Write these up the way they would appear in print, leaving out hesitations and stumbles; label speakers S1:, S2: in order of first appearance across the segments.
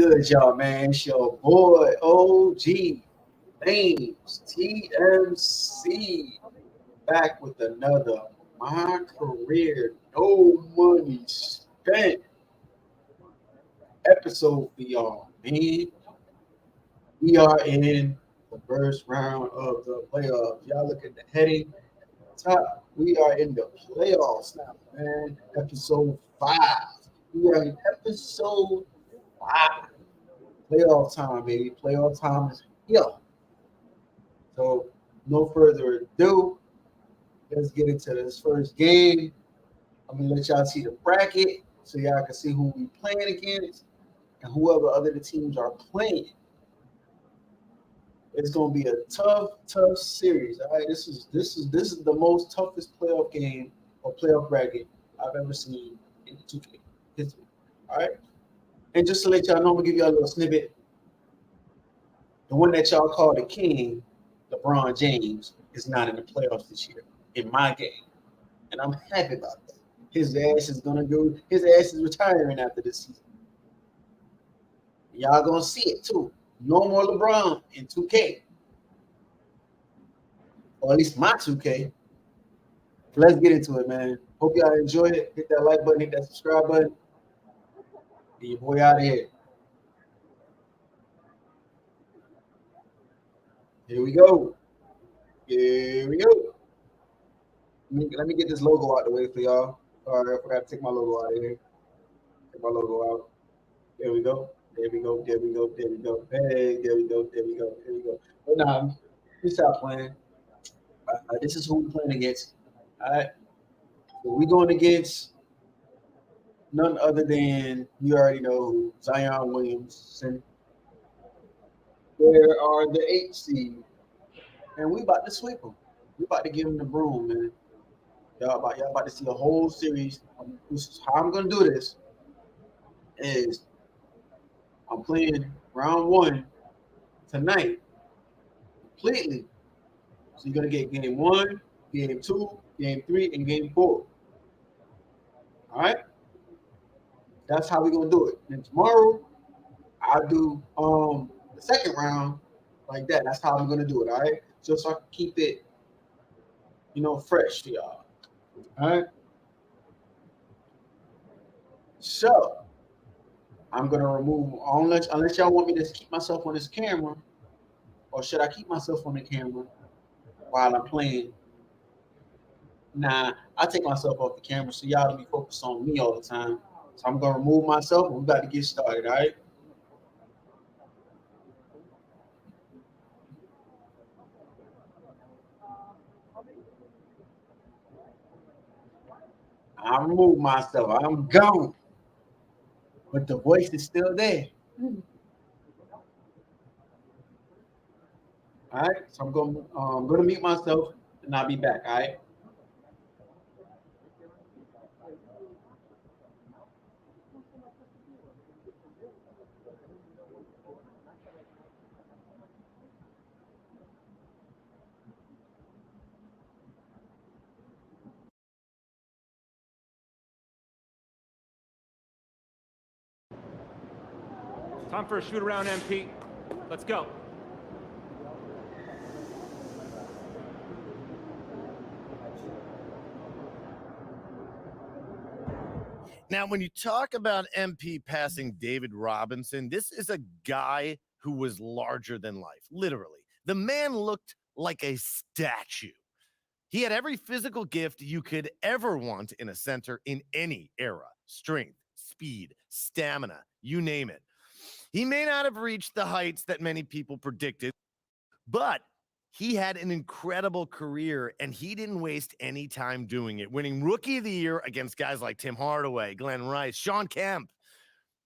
S1: good, y'all, man? It's your boy OG Names TMC back with another My Career No Money Spent episode for y'all, man. We are in the first round of the playoffs. Y'all look at the heading top. We are in the playoffs now, man. Episode 5. We are in episode 5. Playoff time, baby. Playoff time is here. So, no further ado, let's get into this first game. I'm gonna let y'all see the bracket so y'all can see who we playing against and whoever other the teams are playing. It's gonna be a tough series. All right, this is the most toughest playoff game or playoff bracket I've ever seen in 2K history. All right, and just to let y'all know, I'm gonna give y'all a little snippet. The one that y'all call the king, LeBron James, is not in the playoffs this year in my game. And I'm happy about that. His ass is gonna go, his ass is retiring after this season. Y'all gonna see it too. No more LeBron in 2K. Or at least my 2K. Let's get into it, man. Hope y'all enjoy it. Hit that like button, hit that subscribe button. Get your boy out of here. Here we go. Here we go. Let me get this logo out the way for y'all. Sorry, I forgot to take my logo out of here. Take my logo out. There we go. There we go. There we go. There we go. Hey, there we go. There we go. There we go. But nah, we stop playing. This is who we're playing against. All right. So we're going against none other than you already know who, Zion Williamson. There are the 8 seed, and we about to sweep them. We about to give them the broom, man. Y'all about to see a whole series. This is how I'm gonna do this. Is I'm playing round 1 tonight completely. So you're gonna get game 1, game 2, game 3, and game 4. All right, that's how we're gonna do it. And tomorrow I'll do the second round like that. That's how I'm gonna do it. All right, just so I can keep it, fresh for y'all. All right. So I'm gonna remove unless y'all want me to keep myself on this camera, or should I keep myself on the camera while I'm playing? Nah, I take myself off the camera so y'all don't be focused on me all the time. So I'm gonna remove myself and we about to get started, all right? I remove myself. I'm gone. But the voice is still there. All right. So I'm gonna mute myself and I'll be back, all right?
S2: Time for a shoot around, MP. Let's go.
S3: Now, when you talk about MP passing David Robinson, this is a guy who was larger than life, literally. The man looked like a statue. He had every physical gift you could ever want in a center in any era: strength, speed, stamina, you name it. He may not have reached the heights that many people predicted, but he had an incredible career and he didn't waste any time doing it, winning Rookie of the Year against guys like Tim Hardaway, Glenn Rice, Sean Kemp.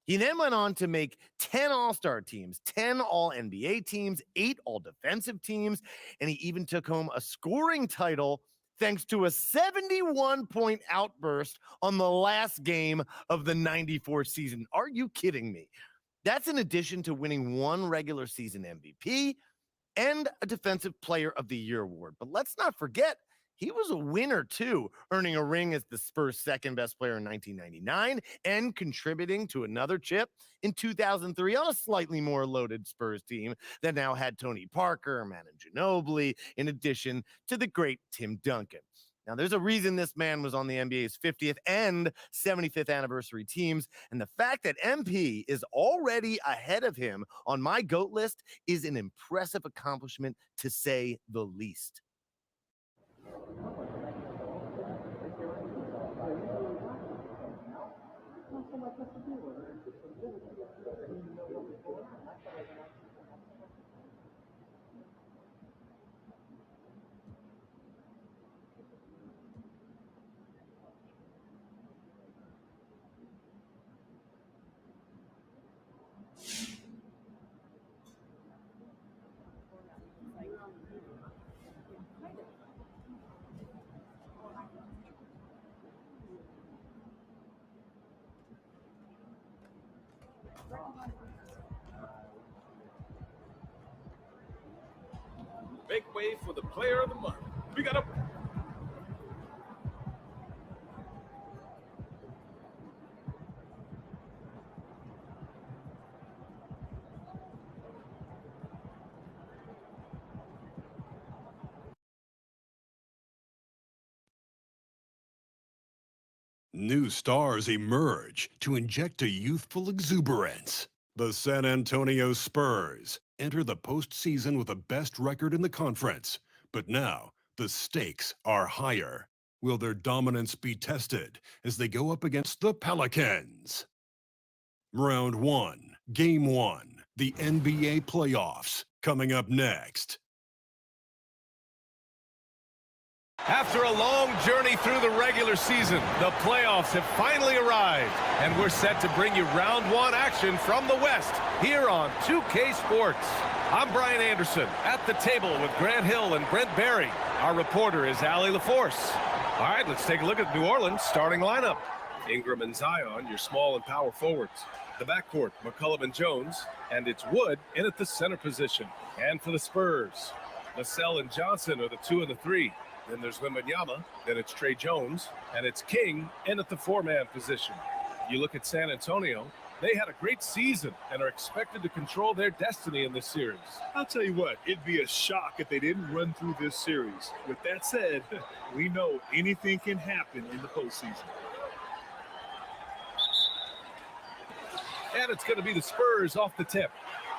S3: He then went on to make 10 All-Star teams, 10 All-NBA teams, 8 All-Defensive teams, and he even took home a scoring title thanks to a 71-point outburst on the last game of the 94 season. Are you kidding me? That's in addition to winning 1 regular season MVP and a Defensive Player of the Year award. But let's not forget, he was a winner too, earning a ring as the Spurs' second best player in 1999 and contributing to another chip in 2003 on a slightly more loaded Spurs team that now had Tony Parker, Manu Ginobili, in addition to the great Tim Duncan. Now, there's a reason this man was on the NBA's 50th and 75th anniversary teams, and the fact that MP is already ahead of him on my GOAT list is an impressive accomplishment, to say the least.
S4: Make way for the player of the month. We got a
S5: New stars emerge to inject a youthful exuberance. The San Antonio Spurs enter the postseason with the best record in the conference. But now, the stakes are higher. Will their dominance be tested as they go up against the Pelicans? Round 1, Game 1, the NBA playoffs, coming up next.
S6: After a long journey through the regular season, the playoffs have finally arrived, and we're set to bring you round 1 action from the West here on 2K Sports. I'm Brian Anderson, at the table with Grant Hill and Brent Barry. Our reporter is Allie LaForce. All right, let's take a look at New Orleans' starting lineup. Ingram and Zion, your small and power forwards. The backcourt, McCollum and Jones, and it's Wood in at the center position. And for the Spurs, Vassell and Johnson are the 2 and the 3. Then there's Wembanyama, then it's Trey Jones, and it's King in at the 4-man position. You look at San Antonio, they had a great season and are expected to control their destiny in this series.
S7: I'll tell you what, it'd be a shock if they didn't run through this series. With that said, we know anything can happen in the postseason.
S6: And it's going to be the Spurs off the tip.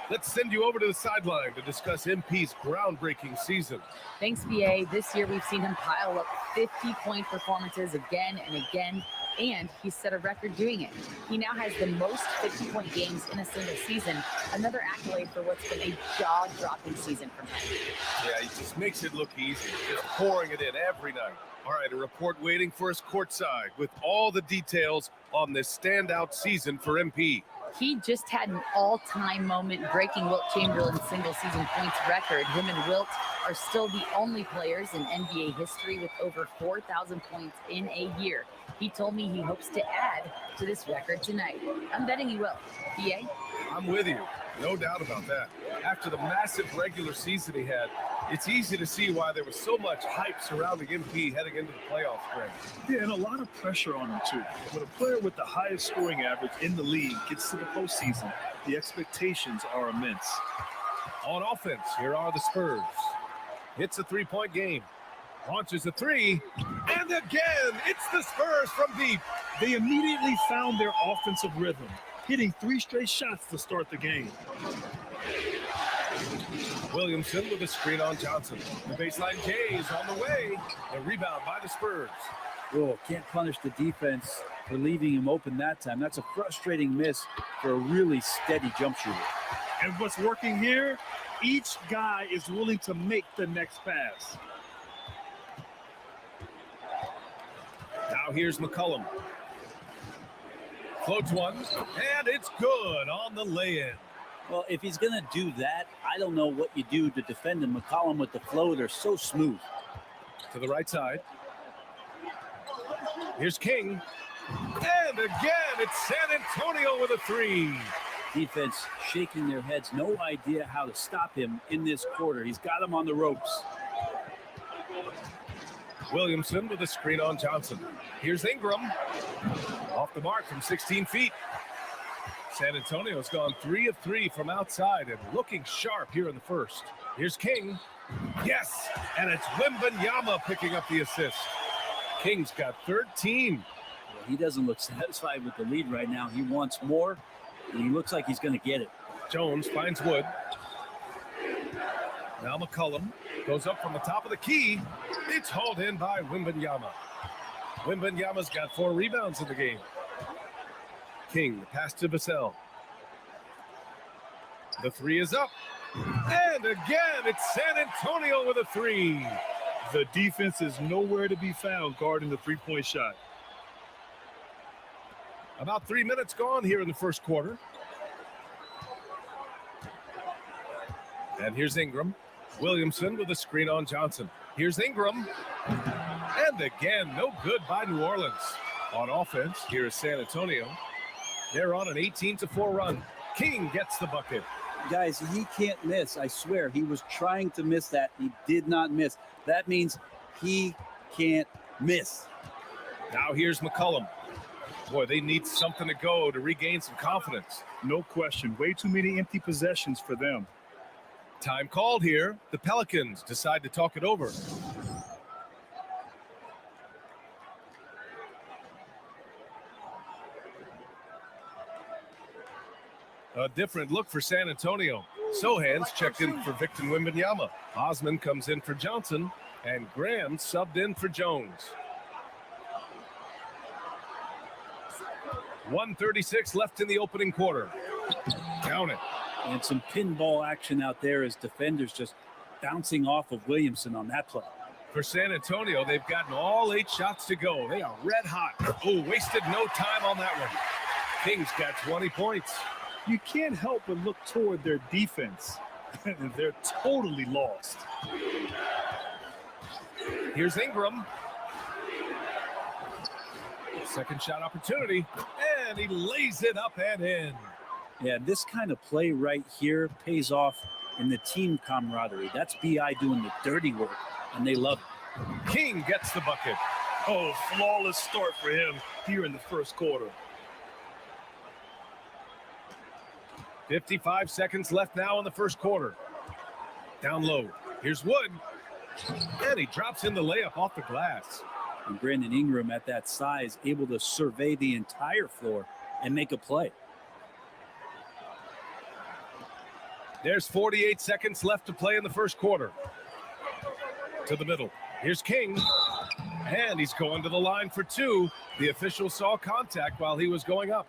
S6: Let's send you over to the sideline to discuss MP's groundbreaking season.
S8: Thanks, BA. This year we've seen him pile up 50-point performances again and again, and he's set a record doing it. He now has the most 50-point games in a single season, another accolade for what's been a jaw-dropping season from him.
S6: Yeah, he just makes it look easy, just pouring it in every night. All right, a report waiting for us courtside with all the details on this standout season for MP.
S8: He just had an all-time moment breaking Wilt Chamberlain's single-season points record. Him and Wilt are still the only players in NBA history with over 4,000 points in a year. He told me he hopes to add to this record tonight. I'm betting he will. BA?
S6: I'm with you. No doubt about that. After the massive regular season he had, it's easy to see why there was so much hype surrounding MP heading into the playoffs.
S7: Yeah, and a lot of pressure on him, too. When a player with the highest scoring average in the league gets to the postseason, the expectations are immense.
S6: On offense, here are the Spurs. Hits a three-point game. Launches a three, and again, it's the Spurs from deep.
S7: They immediately found their offensive rhythm, hitting 3 straight shots to start the game.
S6: Williamson with a screen on Johnson. The baseline J is on the way. The rebound by the Spurs.
S9: Oh, can't punish the defense for leaving him open that time. That's a frustrating miss for a really steady jump shooter.
S7: And what's working here, each guy is willing to make the next pass.
S6: Now here's McCollum. Floats one, and it's good on the lay-in.
S9: Well, if he's going to do that, I don't know what you do to defend him. McCollum with the floater, so smooth.
S6: To the right side. Here's King. And again, it's San Antonio with a three.
S9: Defense shaking their heads. No idea how to stop him in this quarter. He's got him on the ropes.
S6: Williamson with a screen on Johnson. Here's Ingram. Off the mark from 16 feet. San Antonio's gone 3 of 3 from outside and looking sharp here in the first. Here's King. Yes, and it's Wembanyama picking up the assist. King's got 13.
S9: Well, he doesn't look satisfied with the lead right now. He wants more, and he looks like he's going to get it.
S6: Jones finds Wood. Now McCollum goes up from the top of the key. It's hauled in by Wembanyama. Wembanyama's got 4 rebounds in the game. King, the pass to Vassell. The 3 is up. And again, it's San Antonio with a 3.
S7: The defense is nowhere to be found guarding the three-point shot.
S6: About 3 minutes gone here in the first quarter. And here's Ingram. Williamson with a screen on Johnson. Here's Ingram. And again, no good by New Orleans. On offense, here is San Antonio. They're on an 18-4 run. King gets the bucket.
S9: Guys, he can't miss. I swear, he was trying to miss that. He did not miss. That means he can't miss.
S6: Now here's McCollum. Boy, they need something to go to regain some confidence.
S7: No question. Way too many empty possessions for them.
S6: Time called here. The Pelicans decide to talk it over. A different look for San Antonio. Sohan's checked in for Victor Wembanyama. Osman comes in for Johnson, and Graham subbed in for Jones. 1:36 left in the opening quarter. Count it.
S9: And some pinball action out there as defenders just bouncing off of Williamson on that play.
S6: For San Antonio, they've gotten all 8 shots to go. They are red hot. Oh, wasted no time on that one. Kings got 20 points.
S7: You can't help but look toward their defense. They're totally lost.
S6: Here's Ingram. Second shot opportunity, and he lays it up and in.
S9: Yeah, this kind of play right here pays off in the team camaraderie. That's B.I. doing the dirty work, and they love it.
S6: King gets the bucket.
S7: Oh, flawless start for him here in the first quarter.
S6: 55 seconds left now in the first quarter. Down low. Here's Wood. And he drops in the layup off the glass.
S9: And Brandon Ingram at that size, able to survey the entire floor and make a play.
S6: There's 48 seconds left to play in the first quarter. To the middle. Here's King. And he's going to the line for 2. The official saw contact while he was going up.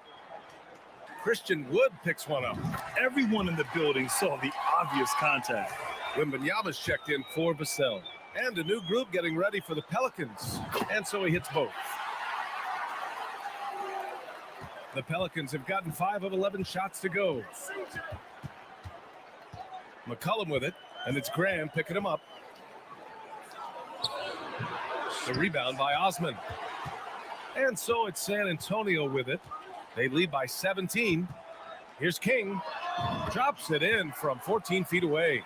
S6: Christian Wood picks one up.
S7: Everyone in the building saw the obvious contact.
S6: Wembanyama's checked in for Vassell. And a new group getting ready for the Pelicans. And so he hits both. The Pelicans have gotten 5 of 11 shots to go. McCollum with it, and it's Graham picking him up. The rebound by Osman. And so it's San Antonio with it. They lead by 17. Here's King. Drops it in from 14 feet away.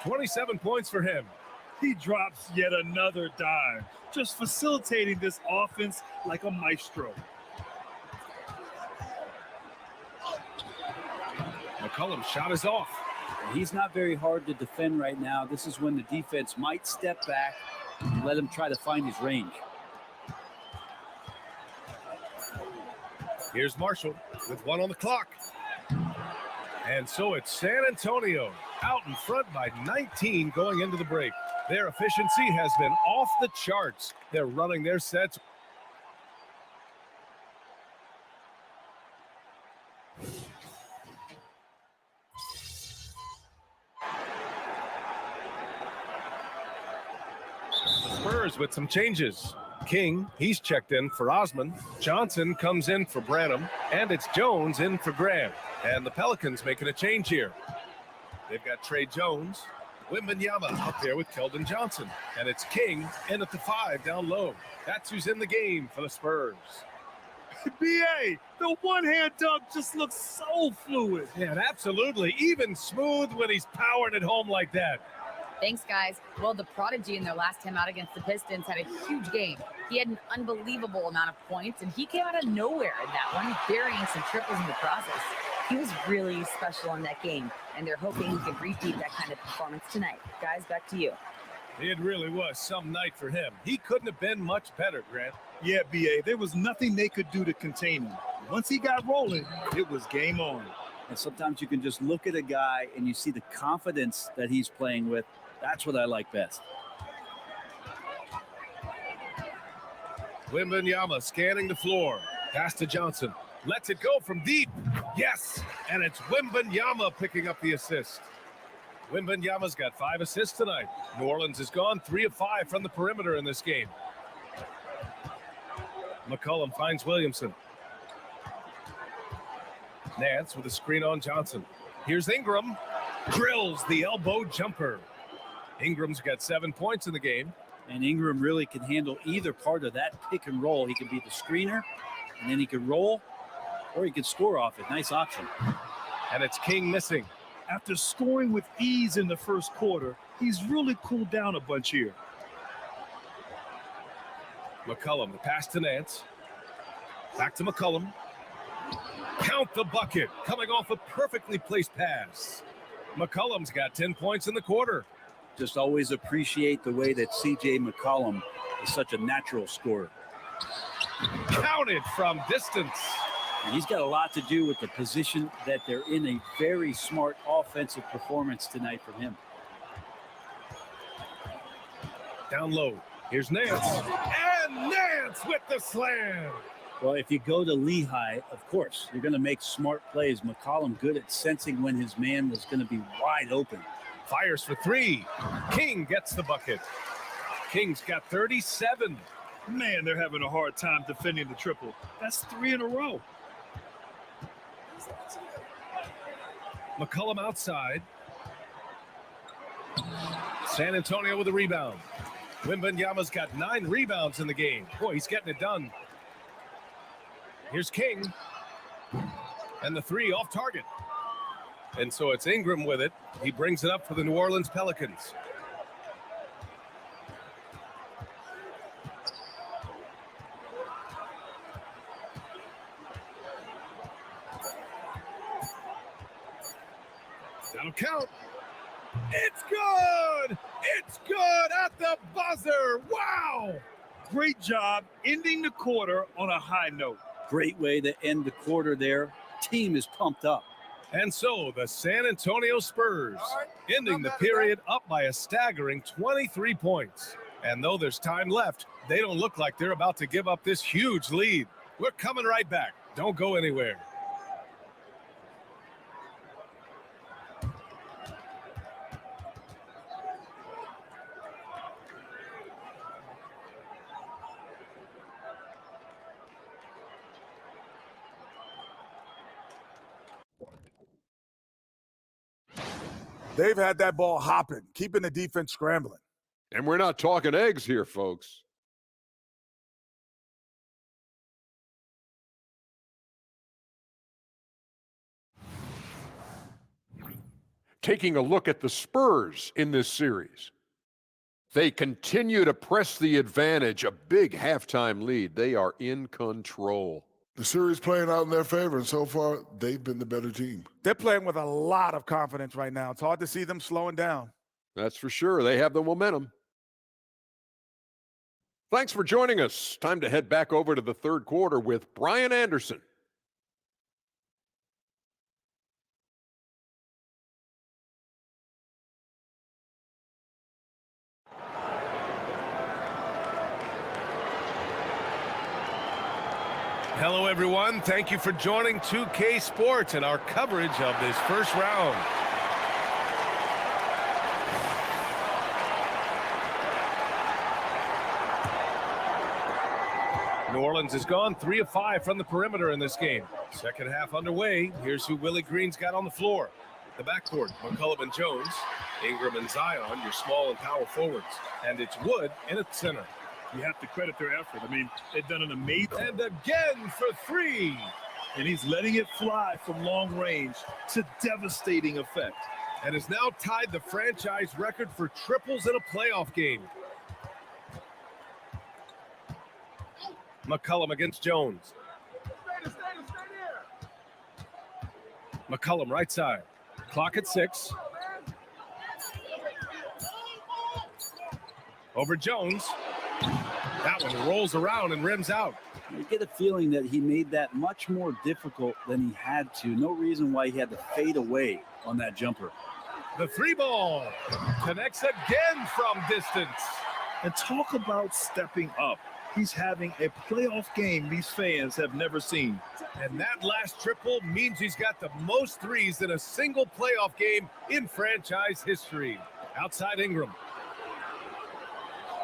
S6: 27 points for him.
S7: He drops yet another dime, just facilitating this offense like a maestro.
S6: McCollum's shot is off.
S9: He's not very hard to defend right now. This is when the defense might step back and let him try to find his range.
S6: Here's Marshall with 1 on the clock. And so it's San Antonio out in front by 19 going into the break. Their efficiency has been off the charts. They're running their sets. The Spurs with some changes. King, he's checked in for Osman. Johnson comes in for Branham. And it's Jones in for Graham. And the Pelicans making a change here. They've got Trey Jones. Wembanyama out there with Keldon Johnson. And it's King in at the 5 down low. That's who's in the game for the Spurs.
S7: B.A., the one-hand dunk just looks so fluid.
S6: Yeah, absolutely. Even smooth when he's powering it home like that.
S8: Thanks, guys. Well, the prodigy in their last time out against the Pistons had a huge game. He had an unbelievable amount of points, and he came out of nowhere in that one, burying some triples in the process. He was really special in that game, and they're hoping he can repeat that kind of performance tonight. Guys, back to you.
S6: It really was some night for him. He couldn't have been much better, Grant.
S7: Yeah, B.A., there was nothing they could do to contain him. Once he got rolling, it was game on.
S9: And sometimes you can just look at a guy and you see the confidence that he's playing with. That's what I like best.
S6: Wembanyama scanning the floor. Pass to Johnson. Lets it go from deep. Yes, and it's Wembanyama picking up the assist. Wembanyama's got 5 assists tonight. New Orleans has gone 3 of 5 from the perimeter in this game. McCollum finds Williamson. Nance with a screen on Johnson. Here's Ingram. Drills the elbow jumper. Ingram's got 7 points in the game.
S9: And Ingram really can handle either part of that pick and roll. He can be the screener, and then he can roll, or he can score off it. Nice option.
S6: And it's King missing.
S7: After scoring with ease in the first quarter, he's really cooled down a bunch here.
S6: McCollum, the pass to Nance. Back to McCollum. Count the bucket, coming off a perfectly placed pass. McCollum's got 10 points in the quarter.
S9: Just always appreciate the way that C.J. McCollum is such a natural scorer.
S6: Counted from distance.
S9: And he's got a lot to do with the position that they're in. A very smart offensive performance tonight from him.
S6: Down low. Here's Nance. And Nance with the slam.
S9: Well, if you go to Lehigh, of course, you're going to make smart plays. McCollum good at sensing when his man was going to be wide open.
S6: Fires for 3. King gets the bucket. King's got 37.
S7: Man, they're having a hard time defending the triple. That's 3 in a row.
S6: McCollum outside. San Antonio with a rebound. Wembanyama's got 9 rebounds in the game. Boy, he's getting it done. Here's King. And the 3 off target. And so it's Ingram with it. He brings it up for the New Orleans Pelicans. That'll count. It's good! It's good at the buzzer! Wow!
S7: Great job ending the quarter on a high note.
S9: Great way to end the quarter there. Team is pumped up.
S6: And so the San Antonio Spurs ending the period up by a staggering 23 points. And though there's time left, they don't look like they're about to give up this huge lead. We're coming right back. Don't go anywhere.
S10: They've had that ball hopping, keeping the defense scrambling.
S11: And we're not talking eggs here, folks. Taking a look at the Spurs in this series. They continue to press the advantage, a big halftime lead. They are in control.
S12: The series playing out in their favor, and so far, they've been the better team.
S10: They're playing with a lot of confidence right now. It's hard to see them slowing down.
S11: That's for sure. They have the momentum. Thanks for joining us. Time to head back over to the third quarter with Brian Anderson.
S6: Hello, everyone. Thank you for joining 2K Sports and our coverage of this first round. New Orleans has gone 3 of 5 from the perimeter in this game. Second half underway. Here's who Willie Green's got on the floor. The backcourt, McCollum and Jones, Ingram and Zion, your small and power forwards. And it's Wood in at center.
S7: You have to credit their effort. I mean, they've done an amazing.
S6: And again for 3.
S7: And he's letting it fly from long range to devastating effect.
S6: and has now tied the franchise record for triples in a playoff game. McCollum against Jones. McCollum right side. Clock at 6. Over Jones. That one rolls around and rims out.
S9: You get a feeling that he made that much more difficult than he had to. No reason why he had to fade away on that jumper.
S6: The 3-ball connects again from distance.
S7: And talk about stepping up. He's having a playoff game these fans have never seen.
S6: And that last triple means he's got the most threes in a single playoff game in franchise history. Outside Ingram.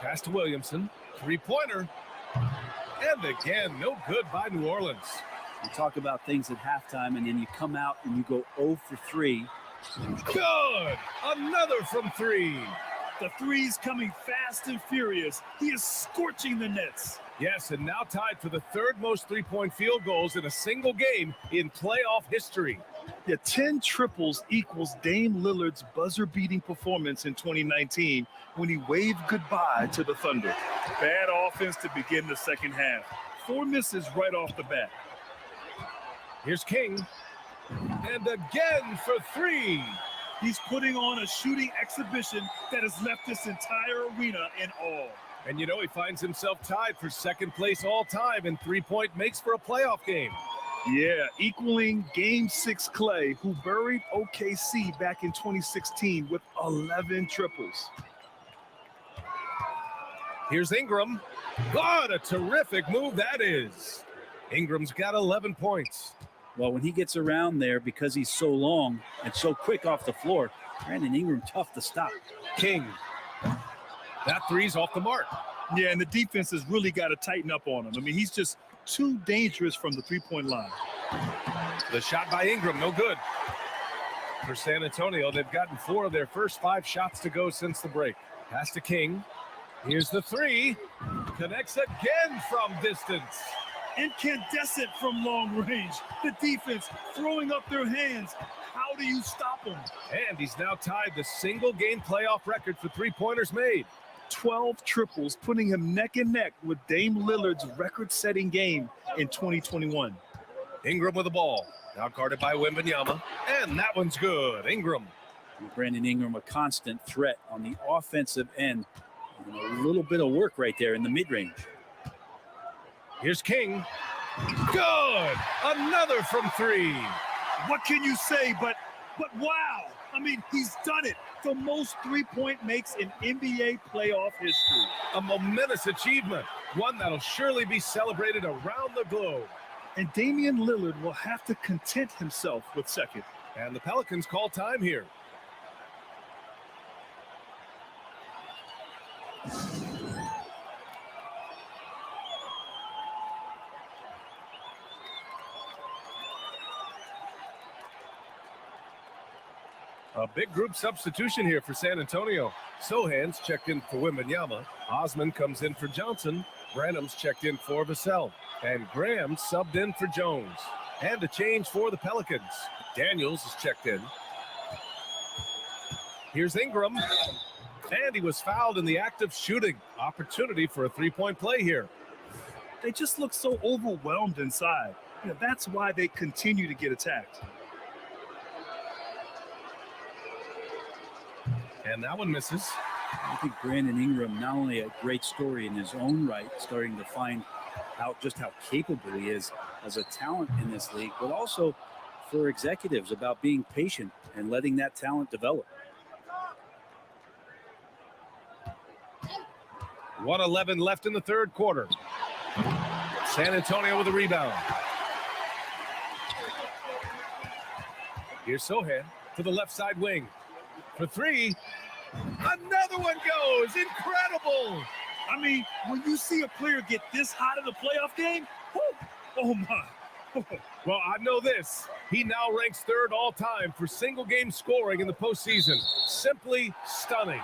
S6: Pass to Williamson. 3-pointer. And again, no good by New Orleans.
S9: You talk about things at halftime, and then you come out and you go 0 for 3.
S6: Good! Another from 3.
S7: The threes coming fast and furious. He is scorching the nets.
S6: Yes, and now tied for the third most three-point field goals in a single game in playoff history.
S7: Yeah, 10 triples equals Dame Lillard's buzzer-beating performance in 2019 when he waved goodbye to the Thunder. Bad offense to begin the second half. 4 misses right off the bat.
S6: Here's King. And again for 3.
S7: He's putting on a shooting exhibition that has left this entire arena in awe.
S6: And you know, he finds himself tied for second place all time in three-point makes for a playoff game.
S7: Yeah, equaling Game 6 Clay, who buried OKC back in 2016 with 11 triples.
S6: Here's Ingram. What a terrific move that is. Ingram's got 11 points.
S9: Well, when he gets around there, because he's so long and so quick off the floor, Brandon Ingram tough to stop.
S6: King. That three's off the mark.
S7: Yeah, and the defense has really got to tighten up on him. I mean, he's just too dangerous from the three-point line.
S6: The shot by Ingram, no good. For San Antonio, they've gotten 4 of their first 5 shots to go since the break. Pass to King. Here's the 3. Connects again from distance.
S7: Incandescent from long range. The defense throwing up their hands. How do you stop him?
S6: And he's now tied the single-game playoff record for three-pointers made.
S7: 12 triples, putting him neck and neck with Dame Lillard's record-setting game in 2021.
S6: Ingram with the ball. Now guarded by Wembanyama. And that one's good. Ingram.
S9: Brandon Ingram, a constant threat on the offensive end. And a little bit of work right there in the mid-range.
S6: Here's King. Good! Another from 3.
S7: What can you say but wow? I mean, he's done it. The most three-point makes in NBA playoff history.
S6: A momentous achievement. One that'll surely be celebrated around the globe.
S7: And Damian Lillard will have to content himself with second.
S6: And the Pelicans call time here. A big group substitution here for San Antonio. Sohan's checked in for Wembanyama. Osman comes in for Johnson. Branham's checked in for Vassell. And Graham subbed in for Jones. And a change for the Pelicans. Daniels is checked in. Here's Ingram. And he was fouled in the act of shooting. Opportunity for a three-point play here.
S7: They just look so overwhelmed inside. You know, that's why they continue to get attacked.
S6: And that one misses.
S9: I think Brandon Ingram, not only a great story in his own right, starting to find out just how capable he is as a talent in this league, but also for executives about being patient and letting that talent develop.
S6: 1:11 left in the third quarter. San Antonio with a rebound. Here's Sohan to the left side wing. For 3. Another one goes. Incredible.
S7: I mean, when you see a player get this hot in a playoff game, whoo, oh my.
S6: Well, I know this. He now ranks 3rd all-time for single-game scoring in the postseason. Simply stunning.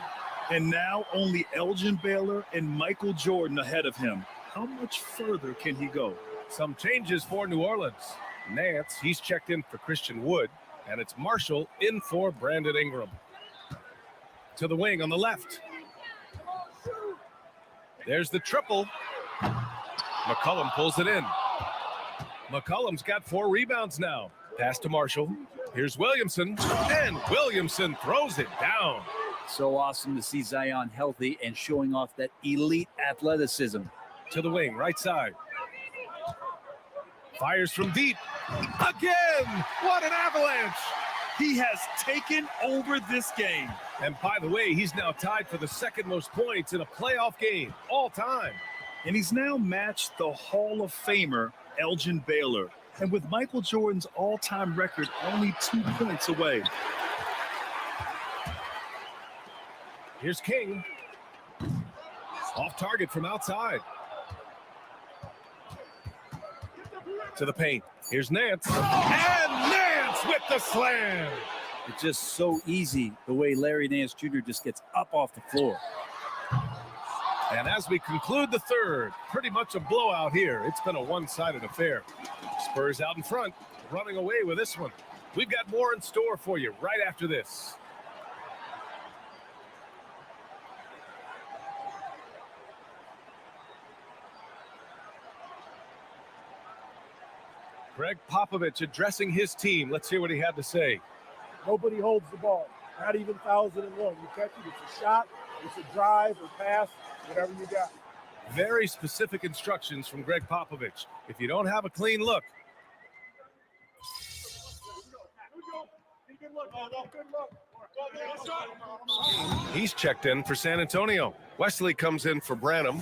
S7: And now only Elgin Baylor and Michael Jordan ahead of him. How much further can he go?
S6: Some changes for New Orleans. Nance, he's checked in for Christian Wood. And it's Marshall in for Brandon Ingram. To the wing on the left. There's the triple. McCollum pulls it in. McCollum's got 4 rebounds now. Pass to Marshall. Here's Williamson. And Williamson throws it down.
S9: So awesome to see Zion healthy and showing off that elite athleticism.
S6: To the wing, right side. Fires from deep. Again! What an avalanche!
S7: He has taken over this game.
S6: And by the way, he's now tied for the second most points in a playoff game all time.
S7: And he's now matched the Hall of Famer, Elgin Baylor. And with Michael Jordan's all-time record only 2 points away.
S6: Here's King. Off target from outside. To the paint. Here's Nance. And Nance with the slam.
S9: It's just so easy the way Larry Nance Jr. just gets up off the floor.
S6: And as we conclude the third, pretty much a blowout here. It's been a one-sided affair. Spurs out in front, running away with this one. We've got more in store for you right after this. Greg Popovich addressing his team. Let's hear what he had to say.
S13: Nobody holds the ball, not even 1,001. You catch it, it's a shot, it's a drive or pass, whatever you got.
S6: Very specific instructions from Greg Popovich. If you don't have a clean look. He's checked in for San Antonio. Wesley comes in for Branham.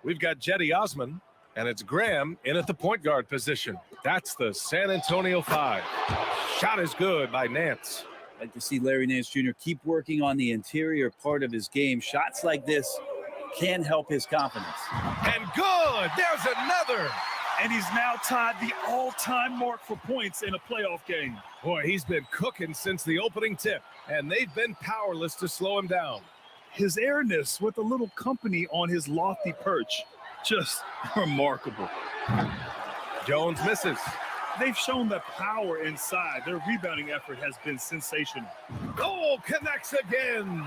S6: We've got Jetty Osman, and it's Graham in at the point guard position. That's the San Antonio 5. Shot is good by Nance.
S9: I'd like to see Larry Nance Jr. keep working on the interior part of his game. Shots like this can help his confidence.
S6: And good! There's another!
S7: And he's now tied the all-time mark for points in a playoff game.
S6: Boy, he's been cooking since the opening tip, and they've been powerless to slow him down.
S7: His airness with a little company on his lofty perch, just remarkable.
S6: Jones misses.
S7: They've shown the power inside. Their rebounding effort has been sensational.
S6: Oh, connects again.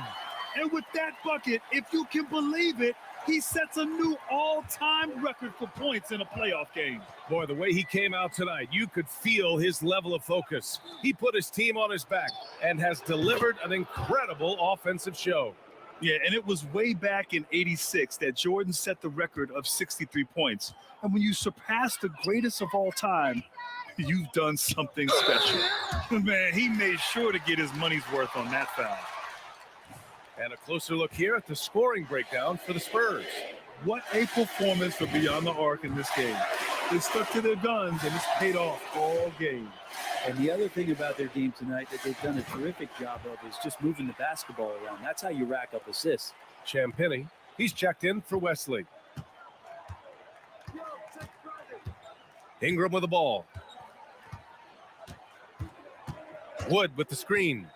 S7: And with that bucket, if you can believe it, he sets a new all-time record for points in a playoff game.
S6: Boy, the way he came out tonight, you could feel his level of focus. He put his team on his back and has delivered an incredible offensive show.
S7: Yeah, and it was way back in '86 that Jordan set the record of 63 points. And when you surpass the greatest of all time, you've done something special. Man, he made sure to get his money's worth on that foul.
S6: And a closer look here at the scoring breakdown for the Spurs.
S7: What a performance for Beyond the Arc in this game. They stuck to their guns, and it's paid off all game.
S9: And the other thing about their game tonight that they've done a terrific job of is just moving the basketball around. That's how you rack up assists.
S6: Champagny, he's checked in for Wesley. Ingram with the ball. Wood with the screen.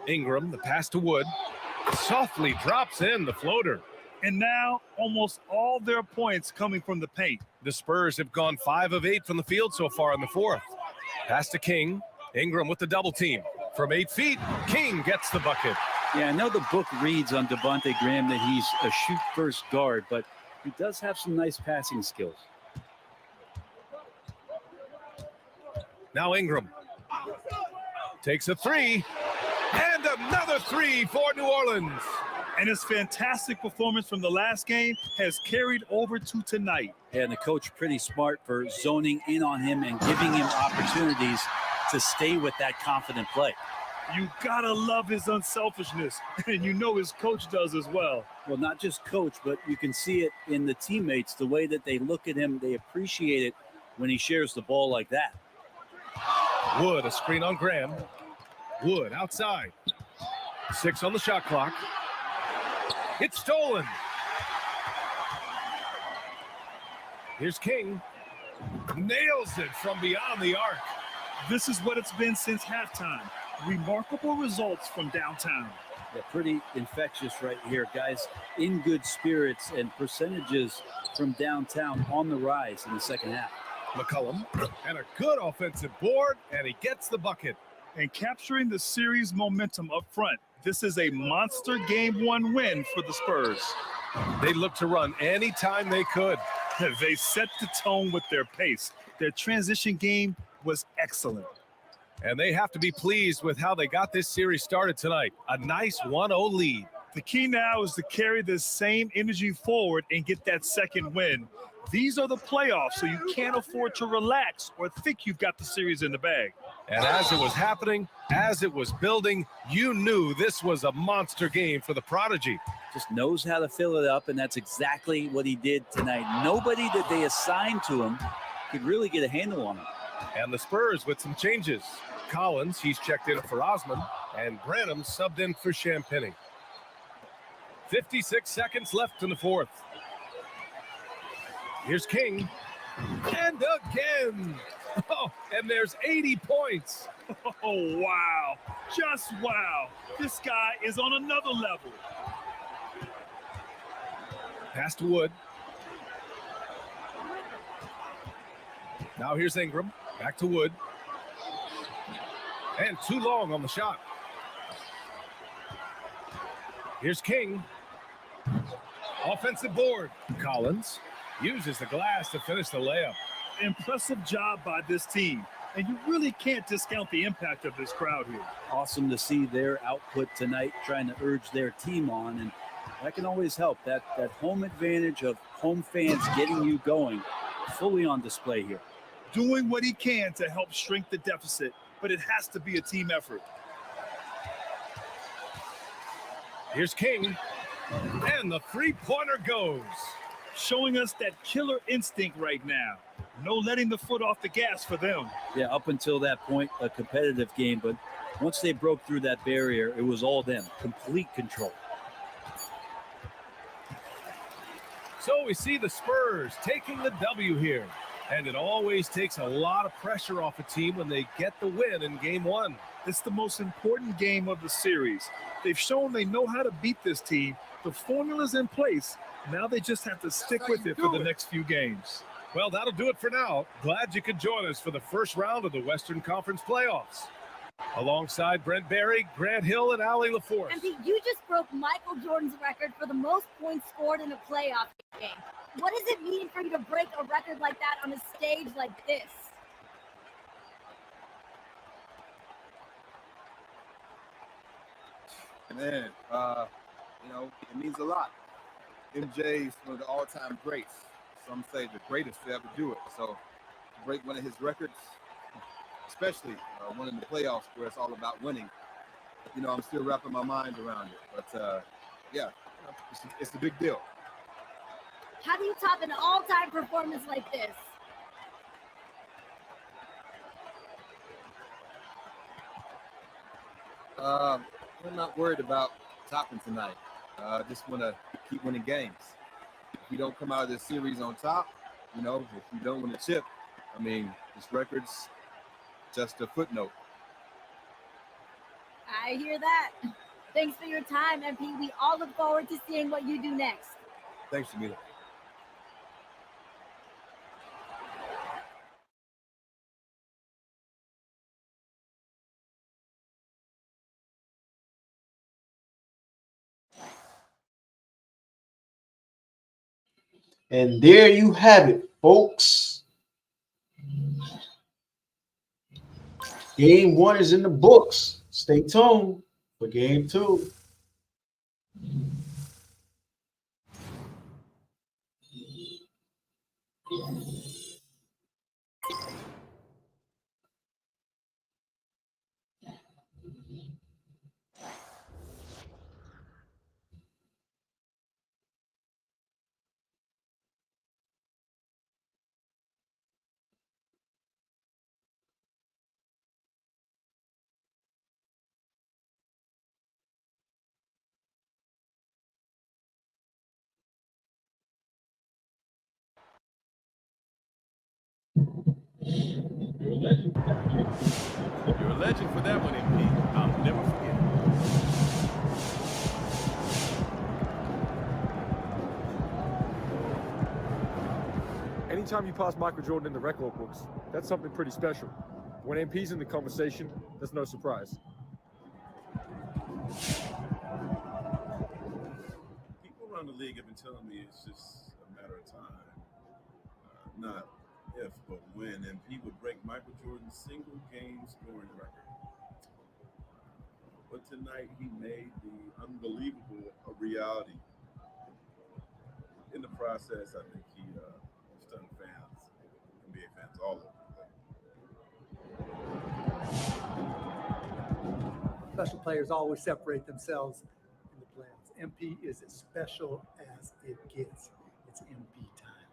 S6: Ingram, the pass to Wood. Softly drops in the floater.
S7: And now almost all their points coming from the paint.
S6: The Spurs have gone 5 of 8 from the field so far in the fourth. Pass to King. Ingram with the double team. From 8 feet, King gets the bucket.
S9: Yeah, I know the book reads on Devontae Graham that he's a shoot-first guard, but he does have some nice passing skills.
S6: Now Ingram takes a 3. And another 3 for New Orleans.
S7: And his fantastic performance from the last game has carried over to tonight.
S9: And the coach pretty smart for zoning in on him and giving him opportunities to stay with that confident play.
S7: You gotta love his unselfishness, and you know his coach does as well.
S9: Well, not just coach, but you can see it in the teammates, the way that they look at him, they appreciate it when he shares the ball like that.
S6: Wood, a screen on Graham. Wood outside. 6 on the shot clock. It's stolen. Here's King. Nails it from beyond the arc.
S7: This is what it's been since halftime. Remarkable results from downtown.
S9: Yeah, pretty infectious right here. Guys in good spirits and percentages from downtown on the rise in the second half.
S6: McCollum, and a good offensive board, and he gets the bucket.
S7: And capturing the series momentum up front. This is a monster Game 1 win for the Spurs.
S6: They looked to run anytime they could.
S7: They set the tone with their pace. Their transition game was excellent.
S6: And they have to be pleased with how they got this series started tonight. A nice 1-0 lead.
S7: The key now is to carry this same energy forward and get that second win. These are the playoffs, so you can't afford to relax or think you've got the series in the bag.
S6: And as it was happening, as it was building, you knew this was a monster game for the Prodigy.
S9: Just knows how to fill it up, and that's exactly what he did tonight. Nobody that they assigned to him could really get a handle on him.
S6: And the Spurs with some changes. Collins, he's checked in for Osman, and Branham subbed in for Champagny. 56 seconds left in the fourth. Here's King. And again. Oh, and there's 80 points.
S7: Oh, wow. Just wow. This guy is on another level.
S6: Pass to Wood. Now here's Ingram. Back to Wood. And too long on the shot. Here's King. Offensive board. Collins uses the glass to finish the layup.
S7: Impressive job by this team. And you really can't discount the impact of this crowd here.
S9: Awesome to see their output tonight, trying to urge their team on. And that can always help. That home advantage of home fans getting you going, fully on display here.
S7: Doing what he can to help shrink the deficit, but it has to be a team effort.
S6: Here's King. And the three-pointer goes.
S7: Showing us that killer instinct right now. No letting the foot off the gas for them.
S9: Yeah, up until that point, a competitive game. But once they broke through that barrier, it was all them. Complete control.
S6: So we see the Spurs taking the W here. And it always takes a lot of pressure off a team when they get the win in Game 1.
S7: It's the most important game of the series. They've shown they know how to beat this team. The formula's in place. Now they just have to stick with it for the next few games.
S6: Well, that'll do it for now. Glad you could join us for the first round of the Western Conference playoffs. Alongside Brent Barry, Grant Hill, and Allie LaForce.
S14: MP, you just broke Michael Jordan's record for the most points scored in a playoff game. What does it mean for you to break a record like that on a stage like this?
S15: Man, it means a lot. MJ is one of the all-time greats. Some say the greatest to ever do it. So to break one of his records, especially one in the playoffs where it's all about winning, I'm still wrapping my mind around it. But yeah, it's a big deal.
S14: How do you top an all-time performance like this?
S15: I'm not worried about topping tonight. I just want to keep winning games. If you don't come out of this series on top, if you don't win a chip, this record's just a footnote.
S14: I hear that. Thanks for your time, MP. We all look forward to seeing what you do next.
S15: Thanks, Jamila.
S1: And there you have it, folks. Game 1 is in the books. Stay tuned for Game 2.
S4: You're a legend. You're a legend for that one, MP. I'll never forget it.
S16: anytime you pass Michael Jordan in the record books, that's something pretty special. When MP's in the conversation, there's no surprise.
S17: People around the league have been telling me it's just a matter of time. Not if, but when MP would break Michael Jordan's single-game scoring record. But tonight, he made the unbelievable a reality. In the process, I think he stunned fans, NBA fans all over the place.
S18: Special players always separate themselves in the playoffs. MP is as special as it gets. It's MP time.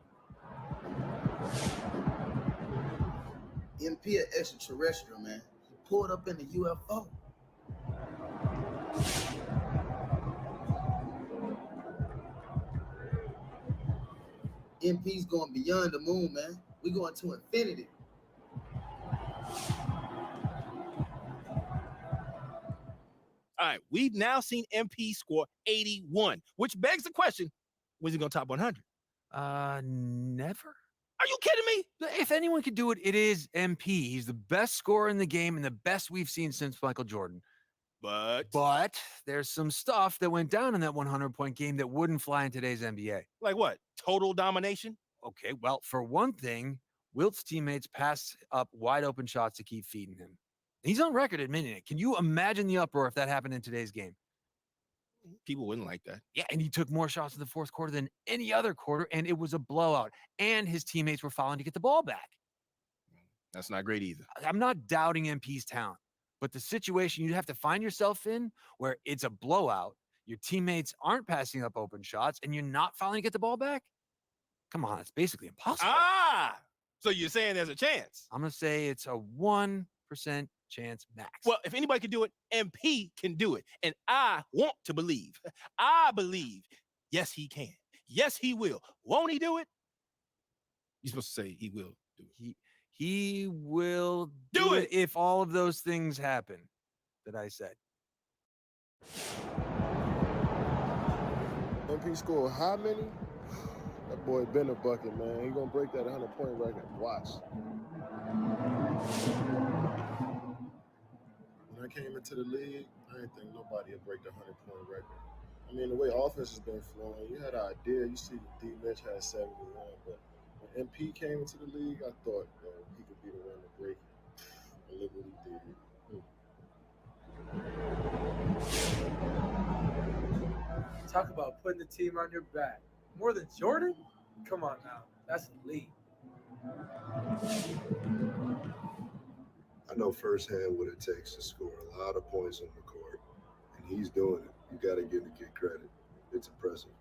S19: MP an extraterrestrial, man. He pulled up in the UFO. MP's going beyond the moon, man. We going to infinity.
S20: All right, we've now seen MP score 81, which begs the question, was he going to top 100?
S21: Never.
S20: Are you kidding me?
S21: If anyone could do it, it is MP. He's the best scorer in the game and the best we've seen since Michael Jordan. But there's some stuff that went down in that 100-point game that wouldn't fly in today's NBA.
S20: Like what? Total domination?
S21: Okay, well, for one thing, Wilt's teammates passed up wide open shots to keep feeding him. He's on record admitting it. Can you imagine the uproar if that happened in today's game?
S20: People wouldn't like that.
S21: Yeah, and he took more shots in the fourth quarter than any other quarter, and it was a blowout. And his teammates were fouling to get the ball back.
S20: That's not great either.
S21: I'm not doubting MP's talent, but the situation you'd have to find yourself in where it's a blowout, your teammates aren't passing up open shots, and you're not fouling to get the ball back? Come on, it's basically impossible.
S20: So you're saying there's a chance?
S21: I'm going to say it's a 1% chance max.
S20: Well, if anybody can do it, MP can do it. And I want to believe. I believe, yes, he can. Yes, he will. Won't he do it? You're supposed to say he will do it.
S21: He will do it if all of those things happen that I said.
S12: MP scored how many? That boy been a bucket, man. He gonna break that 100-point record. Watch. When I came into the league, I didn't think nobody would break the 100-point record. I mean, the way offense has been flowing, you had an idea. You see D. Mitch had 71, but when MP came into the league, I thought he could be the one to break it. And look what he did.
S22: Talk about putting the team on your back. More than Jordan? Come on now. That's elite.
S23: I know firsthand what it takes to score a lot of points on the court, and he's doing it. You got to give the kid credit. It's impressive.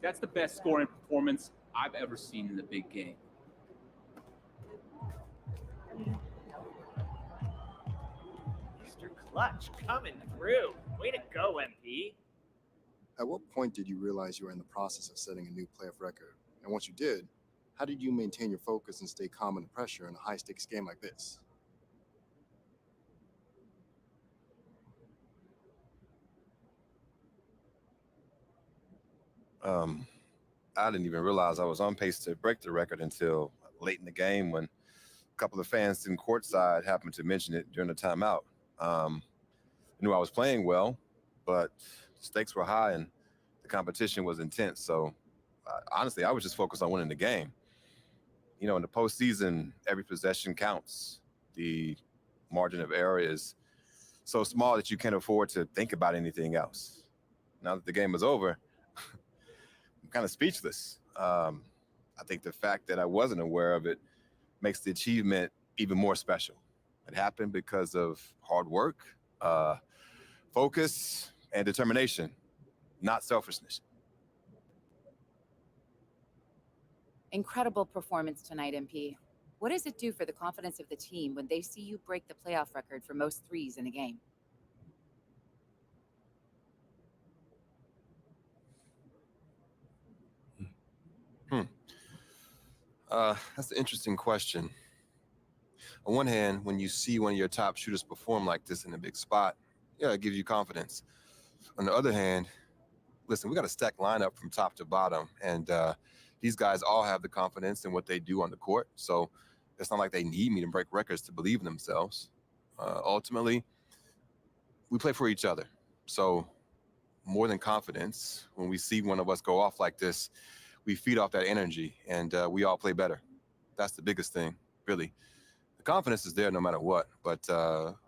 S24: That's the best scoring performance I've ever seen in the big game.
S25: Mr. Clutch coming through. Way to go, MP.
S26: At what point did you realize you were in the process of setting a new playoff record? And once you did, how did you maintain your focus and stay calm under pressure in a high-stakes game like this?
S27: I didn't even realize I was on pace to break the record until late in the game when a couple of fans in courtside happened to mention it during the timeout. I knew I was playing well, but the stakes were high and the competition was intense. So honestly, I was just focused on winning the game. You know, in the postseason, every possession counts. The margin of error is so small that you can't afford to think about anything else. Now that the game is over, I'm kind of speechless. I think the fact that I wasn't aware of it makes the achievement even more special. It happened because of hard work, focus, and determination, not selfishness.
S8: Incredible performance tonight, MP. What does it do for the confidence of the team when they see you break the playoff record for most threes in a game?
S27: That's an interesting question. On one hand, when you see one of your top shooters perform like this in a big spot, yeah, it gives you confidence. On the other hand, listen, we got a stacked lineup from top to bottom, and these guys all have the confidence in what they do on the court. So it's not like they need me to break records to believe in themselves. Ultimately, we play for each other. So more than confidence, when we see one of us go off like this, we feed off that energy, and we all play better. That's the biggest thing, really. The confidence is there no matter what, but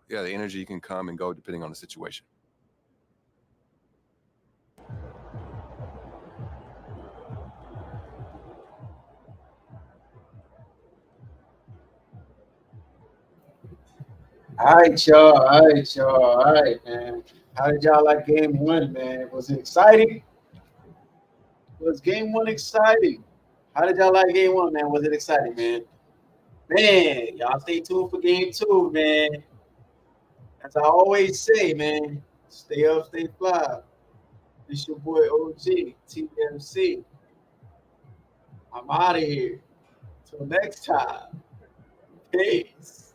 S27: yeah, the energy can come and go depending on the situation.
S1: All right, y'all. All right, man. How did y'all like game one, man? Was it exciting? Was game one exciting? How did y'all like game one, man? Was it exciting, man? Man, y'all stay tuned for game two, man. As I always say, man, stay up, stay fly. It's your boy OG, TMC. I'm out of here. Till next time. Peace.